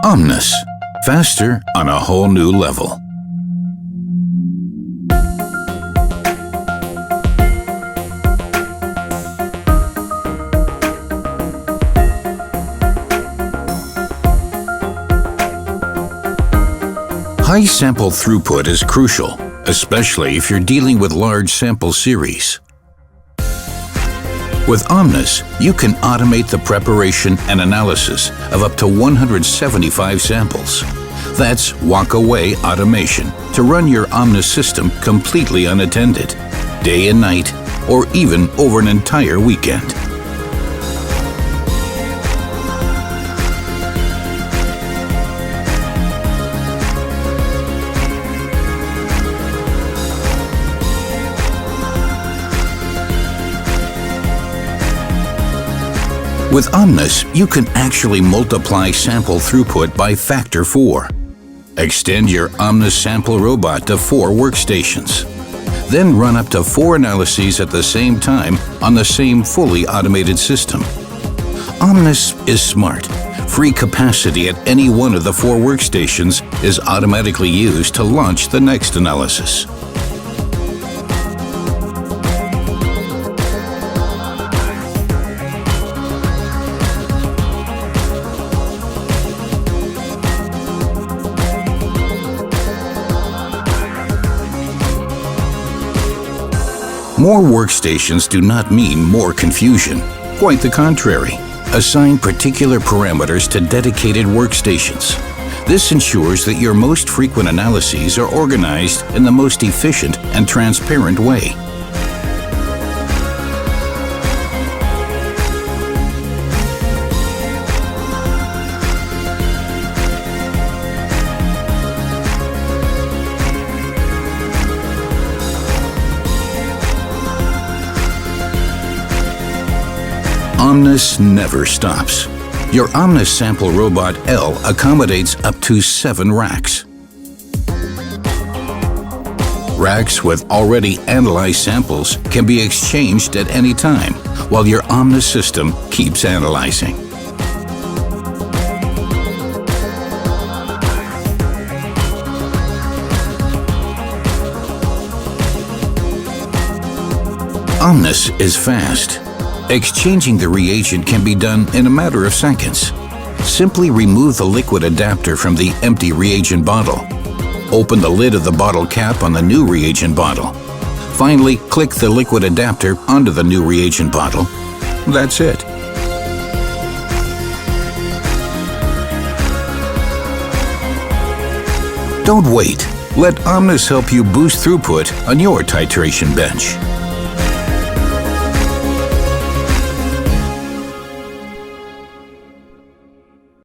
OMNIS, faster on a whole new level. High sample throughput is crucial, especially if you're dealing with large sample series. With OMNIS, you can automate the preparation and analysis of up to 175 samples. That's walk-away automation to run your OMNIS system completely unattended, day and night, or even over an entire weekend. With OMNIS, you can actually multiply sample throughput by factor 4. Extend your OMNIS sample robot to 4 workstations. Then run up to 4 analyses at the same time on the same fully automated system. OMNIS is smart. Free capacity at any one of the 4 workstations is automatically used to launch the next analysis. More workstations do not mean more confusion. Quite the contrary. Assign particular parameters to dedicated workstations. This ensures that your most frequent analyses are organized in the most efficient and transparent way. OMNIS never stops. Your OMNIS sample robot L accommodates up to 7 racks. Racks with already analyzed samples can be exchanged at any time while your OMNIS system keeps analyzing. OMNIS is fast. Exchanging the reagent can be done in a matter of seconds. Simply remove the liquid adapter from the empty reagent bottle. Open the lid of the bottle cap on the new reagent bottle. Finally, click the liquid adapter onto the new reagent bottle. That's it. Don't wait. Let OMNIS help you boost throughput on your titration bench.